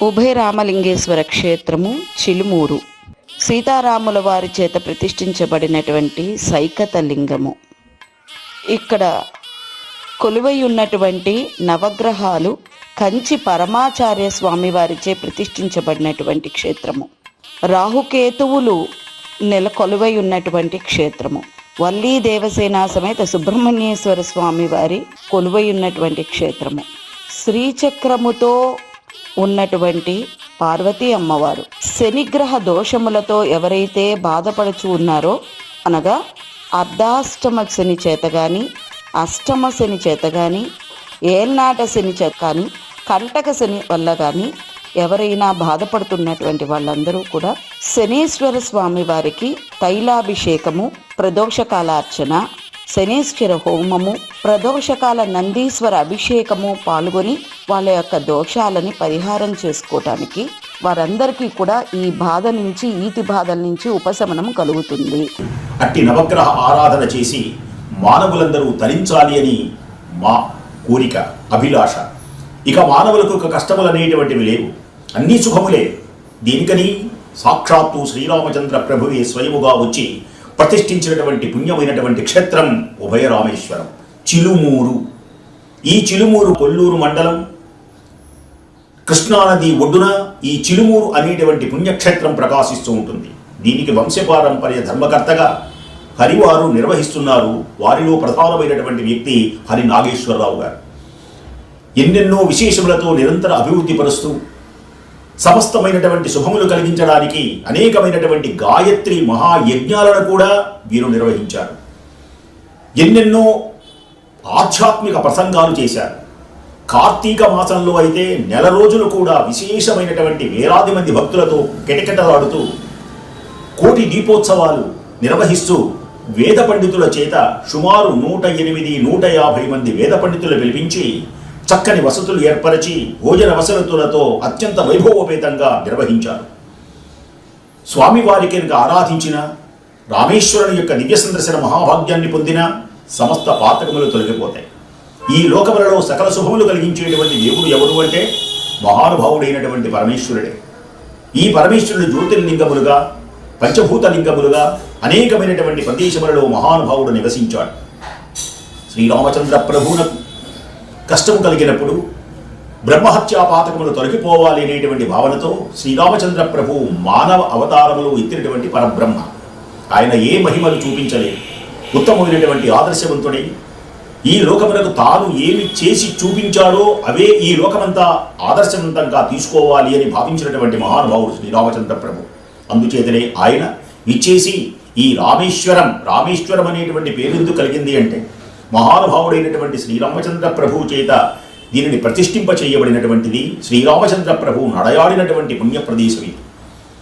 ఉభయ రామలింగేశ్వర క్షేత్రము చిలుమూరు సీతారాముల వారి చేత ప్రతిష్ఠించబడినటువంటి సైకత లింగము. ఇక్కడ కొలువై ఉన్నటువంటి నవగ్రహాలు కంచి పరమాచార్య స్వామి వారిచే ప్రతిష్ఠించబడినటువంటి క్షేత్రము. రాహుకేతువులు కొలువై ఉన్నటువంటి క్షేత్రము. వల్లీ దేవసేన సమేత సుబ్రహ్మణ్యేశ్వర స్వామి వారి కొలువై ఉన్నటువంటి క్షేత్రము. శ్రీచక్రముతో ఉన్నటువంటి పార్వతీ అమ్మవారు. శనిగ్రహ దోషములతో ఎవరైతే బాధపడుచు ఉన్నారో, అనగా అర్ధాష్టమ శని చేత కానీ, అష్టమ శని చేత కానీ, ఏల్నాట శని చేత కానీ, కంటక శని వల్ల కానీ ఎవరైనా బాధపడుతున్నటువంటి వాళ్ళందరూ కూడా శనీశ్వర స్వామి వారికి తైలాభిషేకము, ప్రదోషకాలార్చన, శనీశ్వర హోమము, ప్రదోషకాల నందీశ్వర అభిషేకము పాల్గొని వాళ్ళ యొక్క దోషాలని పరిహారం చేసుకోవటానికి వారందరికీ కూడా ఈ బాధ నుంచి, ఈతి బాధల నుంచి ఉపశమనం కలుగుతుంది. అట్టి నవగ్రహ ఆరాధన చేసి మానవులందరూ తరించాలి అని మా కోరిక, అభిలాష. ఇక మానవులకు కష్టములు అనేటువంటివి లేవు, అన్నీ సుఖములే. దీనికని సాక్షాత్తు శ్రీరామచంద్ర ప్రభువే స్వయముగా వచ్చి ప్రతిష్ఠించినటువంటి పుణ్యమైనటువంటి క్షేత్రం ఉభయ రామేశ్వరం చిలుమూరు. ఈ చిలుమూరు కొల్లూరు మండలం కృష్ణానది ఒడ్డున ఈ చిలుమూరు అనేటువంటి పుణ్యక్షేత్రం ప్రకాశిస్తూ ఉంటుంది. దీనికి వంశపారంపర్య ధర్మకర్తగా హరివారు నిర్వహిస్తున్నారు. వారిలో ప్రధానమైనటువంటి వ్యక్తి హరి నాగేశ్వరరావు గారు. ఎన్నెన్నో విశేషములతో నిరంతర అభివృద్ధి పరుస్తూ సమస్తమైనటువంటి శుభములు కలిగించడానికి అనేకమైనటువంటి గాయత్రి మహాయజ్ఞాలను కూడా వీరు నిర్వహించారు. ఎన్నెన్నో ఆధ్యాత్మిక ప్రసంగాలు చేశారు. కార్తీక మాసంలో అయితే నెల రోజులు కూడా విశేషమైనటువంటి వేలాది మంది భక్తులతో కిటకిటలాడుతూ కోటి దీపోత్సవాలు నిర్వహిస్తూ వేద పండితుల చేత సుమారు 108-150 మంది వేద పండితులు పిలిపించి చక్కని వసతులు ఏర్పరిచి భోజన వసతులతో అత్యంత వైభవోపేతంగా నిర్వహించారు. స్వామివారికి కనుక ఆరాధించిన, రామేశ్వరుని యొక్క దివ్య సందర్శన మహాభాగ్యాన్ని పొందిన సమస్త పాతకములు తొలగిపోతాయి. ఈ లోకములలో సకల శుభములు కలిగించేటువంటి దేవుడు ఎవరు అంటే మహానుభావుడైనటువంటి పరమేశ్వరుడే. ఈ పరమేశ్వరుడు జ్యోతిర్లింగములుగా, పంచభూత లింగములుగా అనేకమైనటువంటి ప్రదేశములలో మహానుభావుడు నివసించాడు. శ్రీరామచంద్ర ప్రభువునకు కష్టము కలిగినప్పుడు బ్రహ్మహత్యా పాతకములు తొలగిపోవాలి అనేటువంటి భావనతో శ్రీరామచంద్ర ప్రభు మానవ అవతారములు ఎత్తినటువంటి పరబ్రహ్మ. ఆయన ఏ మహిమలు చూపించలేదు. ఉత్తమమైనటువంటి ఆదర్శవంతుడై ఈ లోకములకు తాను ఏమి చేసి చూపించాడో అవే ఈ లోకమంతా ఆదర్శవంతంగా తీసుకోవాలి అని భావించినటువంటి మహానుభావుడు శ్రీరామచంద్ర ప్రభు. అందుచేతనే ఆయన ఇచ్చేసి ఈ రామేశ్వరం అనేటువంటి పేరు ఎందుకు కలిగింది అంటే మహానుభావుడైనటువంటి శ్రీరామచంద్ర ప్రభువు చేత దీనిని ప్రతిష్ఠింప చేయబడినటువంటిది. శ్రీరామచంద్ర ప్రభువు నడయాడినటువంటి పుణ్యప్రదేశం ఇది.